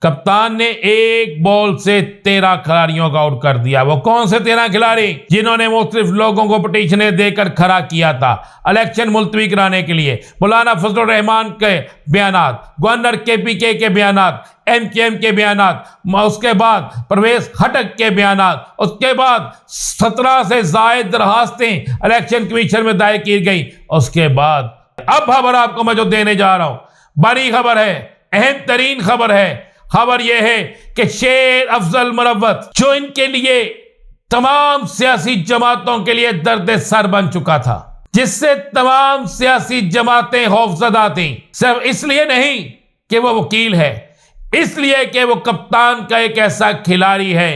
कप्तान ने एक बॉल से 13 खिलाड़ियों का आउट कर दिया। वो कौन से 13 खिलाड़ी जिन्होंने मुख्तलिफ लोगों को पिटीशनें देकर खड़ा किया था इलेक्शन मुलतवी कराने के लिए? मौलाना फजलुर रहमान के बयानात, गवर्नर KPK के बयानात, MKM के बयानात, उसके बाद परवेज खटक के बयानात, उसके बाद 17 से जायद दरखास्तें इलेक्शन कमीशन में दायर की गई। उसके बाद अब खबर आपको मैं जो देने जा रहा हूं, बड़ी खबर है, अहम तरीन खबर है। खबर यह है कि शेर अफजल मुरव्वत, जो इनके लिए तमाम सियासी जमातों के लिए दर्द सर बन चुका था, जिससे तमाम सियासी जमातें खौफजदा थी, सिर्फ इसलिए नहीं कि वो वकील है, इसलिए कि वो कप्तान का एक ऐसा खिलाड़ी है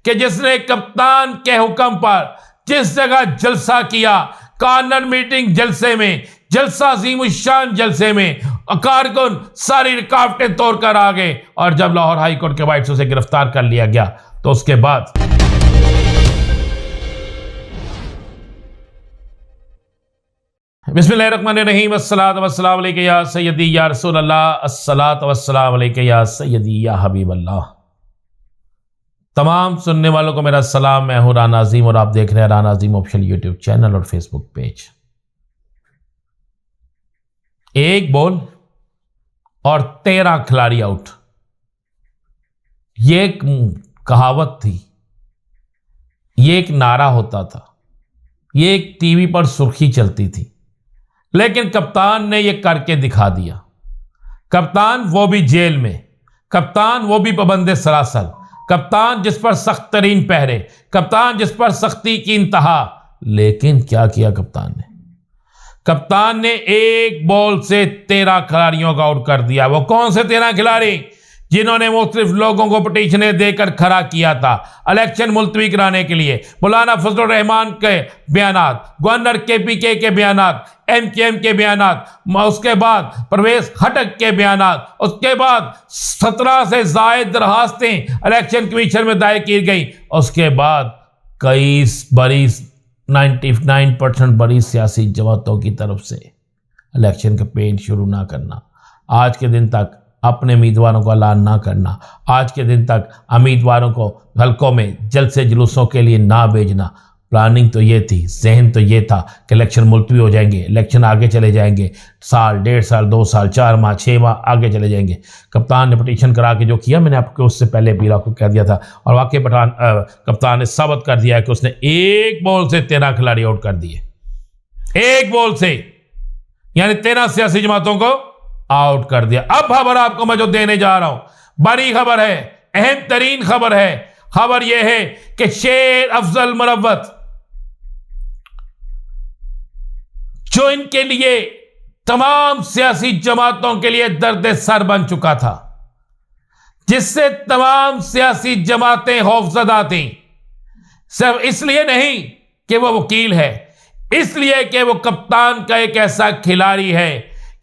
कि जिसने कप्तान के हुक्म पर जिस जगह जलसा किया, कॉर्नर मीटिंग जलसे में, जलसा अज़ीमुश्शान जलसे में, कारकुन सारी रुकावटें तोड़कर आ गए। और जब लाहौर हाई कोर्ट के वाइट से उसे गिरफ्तार कर लिया गया तो उसके बाद बिस्मिल्लाहिर्रहमानिर्रहीम, अस्सलातु वस्सलामु अलैका या सय्यदी या रसूल अल्लाह, अस्सलातु वस्सलामु अलैका या सय्यदी या हबीब अल्लाह। तमाम सुनने वालों को मेरा सलाम। मैं हूं राना अजीम और आप देख रहे हैं राना अजीम ऑफिशियल यूट्यूब चैनल और फेसबुक पेज। एक बॉल और 13 खिलाड़ी आउट, ये एक कहावत थी, ये एक नारा होता था, ये एक टीवी पर सुर्खी चलती थी, लेकिन कप्तान ने यह करके दिखा दिया। कप्तान वो भी जेल में, कप्तान वो भी पाबंदे सरासल, कप्तान जिस पर सख्त तरीन पहरे, कप्तान जिस पर सख्ती की इंतहा। लेकिन क्या किया कप्तान ने? कप्तान ने एक बॉल से 13 खिलाड़ियों का आउट कर दिया। वो कौन से 13 खिलाड़ी जिन्होंने मुख्तलिफ लोगों को पिटीशनें देकर खड़ा किया था इलेक्शन मुलतवी कराने के लिए? मौलाना फजलुर रहमान के बयानात, गवर्नर KPK के बयानात, MKM के बयानात, उसके बाद परवेज खटक के बयानात, उसके बाद 17 से जायद दरखास्तें इलेक्शन कमीशन में दायर की गई। उसके बाद कई बड़ी 99% बड़ी सियासी जमातों की तरफ से इलेक्शन कैंपेन शुरू ना करना, आज के दिन तक अपने उम्मीदवारों को ऐलान ना करना, आज के दिन तक उम्मीदवारों को हल्कों में जलसे जुलूसों के लिए ना भेजना। प्लानिंग तो ये थी, जहन तो ये था कि इलेक्शन मुलतवी हो जाएंगे, इलेक्शन आगे चले जाएंगे, साल, 1.5 साल, 2 साल, 4 माह, 6 माह आगे चले जाएंगे। कप्तान ने पिटीशन करा के जो किया, मैंने आपको उससे पहले भी आपको कह दिया था, और वाकई कप्तान ने साबित कर दिया है कि उसने एक बॉल से 13 खिलाड़ी आउट कर दिए। एक बॉल से, यानी 13 सियासी जमातों को आउट कर दिया। अब खबर आपको मैं जो देने जा रहा हूं, बड़ी खबर है, अहम तरीन खबर है। खबर यह है कि शेर अफजल मुरव्वत, जो इनके लिए तमाम सियासी जमातों के लिए दर्द सर बन चुका था, जिससे तमाम सियासी जमातें खौफजदा थी, सिर्फ इसलिए नहीं कि वो वकील है, इसलिए कि वो कप्तान का एक ऐसा खिलाड़ी है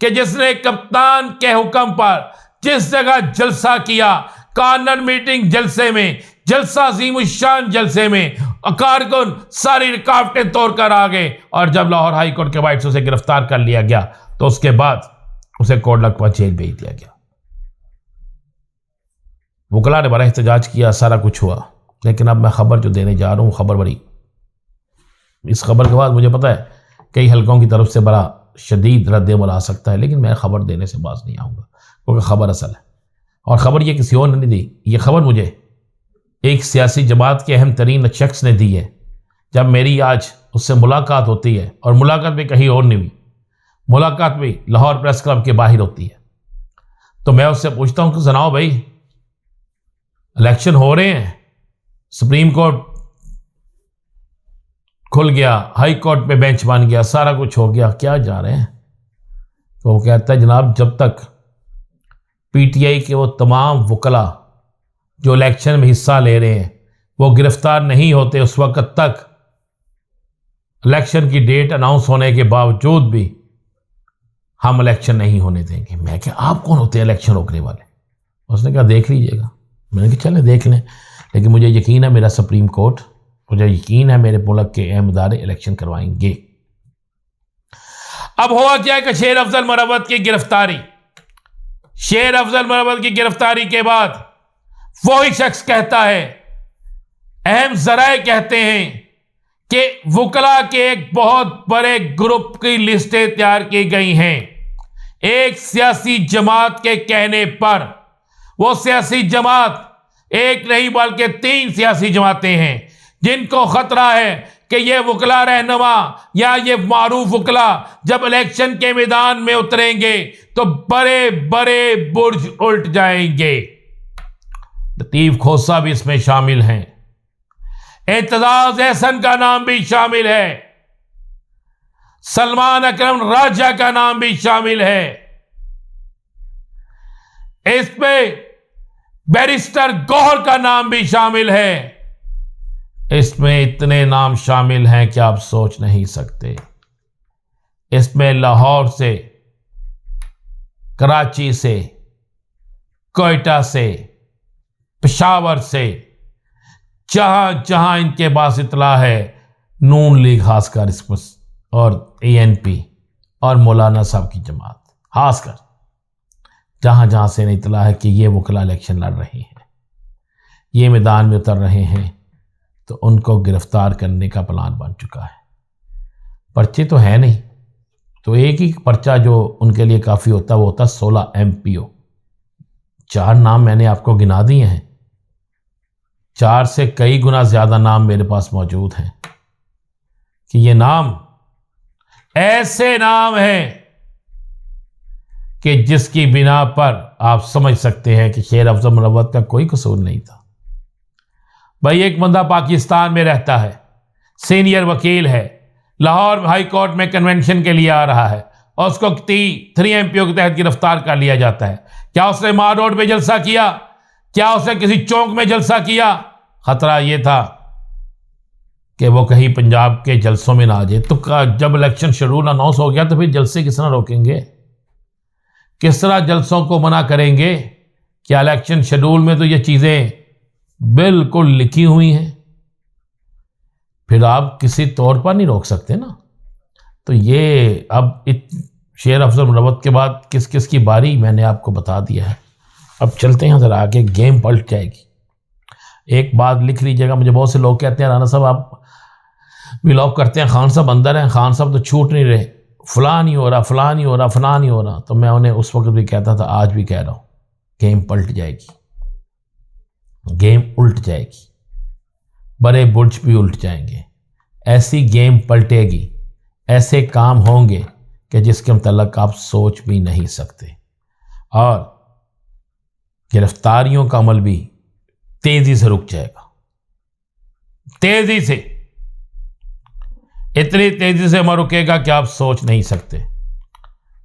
कि जिसने कप्तान के हुक्म पर जिस जगह जलसा किया, कॉर्नर मीटिंग जलसे में, जलसा अज़ीमुश्शान जलसे में, कारकुन सारी रुकावटें तोड़कर आ गए। और जब लाहौर हाई कोर्ट के वाइट से उसे गिरफ्तार कर लिया गया तो उसके बाद उसे कोट लखपत जेल भेज दिया गया। वकला ने बड़ा एहतजाज किया, सारा कुछ हुआ, लेकिन अब मैं खबर जो देने जा रहा हूँ, खबर बड़ी, इस खबर के बाद मुझे पता है कई हलकों की तरफ से बड़ा शदीद रद्द-ए-अमल आ सकता है, लेकिन मैं खबर देने से बाज नहीं आऊँगा, क्योंकि खबर असल है। और ख़बर ये किसी और ने नहीं दी, ये खबर मुझे एक सियासी जमात के अहम तरीन शख्स ने दी है। जब मेरी आज उससे मुलाकात होती है, और मुलाकात भी कहीं और नहीं हुई, मुलाकात भी लाहौर प्रेस क्लब के बाहर होती है, तो मैं उससे पूछता हूँ कि सुनाओ भाई, इलेक्शन हो रहे हैं, सुप्रीम कोर्ट खुल गया, हाई कोर्ट में बेंच बन गया, सारा कुछ हो गया, क्या जा रहे हैं? तो वो कहता है जनाब, जब तक PTI के वो तमाम वकला जो इलेक्शन में हिस्सा ले रहे हैं वो गिरफ्तार नहीं होते, उस वक्त तक इलेक्शन की डेट अनाउंस होने के बावजूद भी हम इलेक्शन नहीं होने देंगे। मैं क्या, आप कौन होते हैं इलेक्शन रोकने वाले? उसने कहा देख लीजिएगा। मैंने कहा चले देख लें, लेकिन मुझे यकीन है मेरा सुप्रीम कोर्ट, मुझे यकीन है मेरे मुल्क के अहम इदारे इलेक्शन करवाएंगे। अब हुआ क्या कि शेर अफजल मुरव्वत की गिरफ्तारी, शेर अफजल मुनव्वर की गिरफ्तारी के बाद वही शख्स कहता है, अहम जराए कहते हैं कि वकला के एक बहुत बड़े ग्रुप की लिस्टें तैयार की गई हैं। एक सियासी जमात के कहने पर, वो सियासी जमात एक नहीं बल्कि 3 सियासी जमातें हैं जिनको खतरा है कि ये वकला रहनुमा या ये मारूफ वकला जब इलेक्शन के मैदान में उतरेंगे तो बड़े बड़े बुर्ज उल्ट जाएंगे। लतीफ खोसा भी इसमें शामिल हैं, एतजाज एहसन का नाम भी शामिल है, सलमान अकरम राजा का नाम भी शामिल है, इसमें बैरिस्टर गौहर का नाम भी शामिल है। इसमें इतने नाम शामिल हैं कि आप सोच नहीं सकते। इसमें लाहौर से, कराची से, कोयटा से, पेशावर से, जहां जहां इनके पास इतला है, नून लीग खासकर इस पर और ANP और मौलाना साहब की जमात खासकर, जहां जहां से इतला है कि ये वकला इलेक्शन लड़ रहे हैं, ये मैदान में उतर रहे हैं, तो उनको गिरफ्तार करने का प्लान बन चुका है। पर्चे तो है नहीं, तो एक ही पर्चा जो उनके लिए काफ़ी होता है वो होता 16 MPO। 4 नाम मैंने आपको गिना दिए हैं, 4 से कई गुना ज़्यादा नाम मेरे पास मौजूद हैं कि ये नाम ऐसे नाम हैं कि जिसकी बिना पर आप समझ सकते हैं कि शेर अफजल मुनव्वर का कोई कसूर नहीं था। भाई एक बंदा पाकिस्तान में रहता है, सीनियर वकील है, लाहौर हाई कोर्ट में कन्वेंशन के लिए आ रहा है और उसको 3 MPO के तहत गिरफ्तार कर लिया जाता है। क्या उसने मार रोड में जलसा किया? क्या उसने किसी चौक में जलसा किया? खतरा यह था कि वो कहीं पंजाब के जलसों में ना आ जाए। तो जब इलेक्शन शेड्यूल अनाउंस हो गया तो फिर जलसे किस तरह रोकेंगे, किस तरह जलसों को मना करेंगे? क्या इलेक्शन शेड्यूल में तो ये चीज़ें बिल्कुल लिखी हुई हैं, फिर आप किसी तौर पर नहीं रोक सकते ना। तो ये अब शेर अफजल मुनव्वर के बाद किस किस की बारी मैंने आपको बता दिया है। अब चलते हैं ज़रा आगे, गेम पलट जाएगी। एक बात लिख लीजिएगा, मुझे बहुत से लोग कहते हैं राना साहब आप व्लॉग करते हैं, खान साहब अंदर हैं, खान साहब तो छूट नहीं रहे, फलां नहीं हो रहा, फलां नहीं हो रहा, फलां नहीं हो रहा। तो मैं उन्हें उस वक्त भी कहता था, आज भी कह रहा हूँ, गेम पलट जाएगी, गेम उल्ट जाएगी, बड़े बुर्ज भी उल्ट जाएंगे, ऐसी गेम पलटेगी, ऐसे काम होंगे कि जिसके मतलब आप सोच भी नहीं सकते। और गिरफ्तारियों का अमल भी तेजी से रुक जाएगा, तेजी से, इतनी तेजी से अमल रुकेगा कि आप सोच नहीं सकते।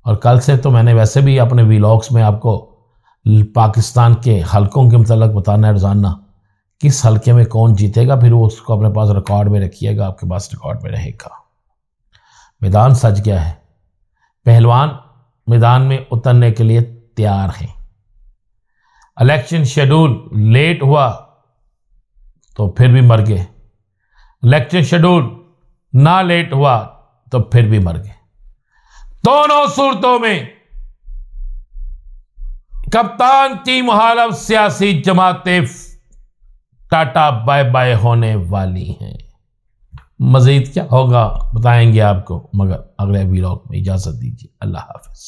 और कल से तो मैंने वैसे भी अपने व्लॉग्स में आपको पाकिस्तान के हलकों के मतलब बताना है रोजाना, किस हलके में कौन जीतेगा, फिर वो उसको अपने पास रिकॉर्ड में रखिएगा, आपके पास रिकॉर्ड में रहेगा। मैदान सज गया है, पहलवान मैदान में उतरने के लिए तैयार हैं। इलेक्शन शेड्यूल लेट हुआ तो फिर भी मर गए, इलेक्शन शेड्यूल ना लेट हुआ तो फिर भी मर गए। दोनों सूरतों में कप्तान की मुखालिफ सियासी जमातें टाटा बाय बाय होने वाली हैं। मजीद क्या होगा बताएंगे आपको, मगर अगले व्लॉग में। इजाजत दीजिए, अल्लाह हाफिज।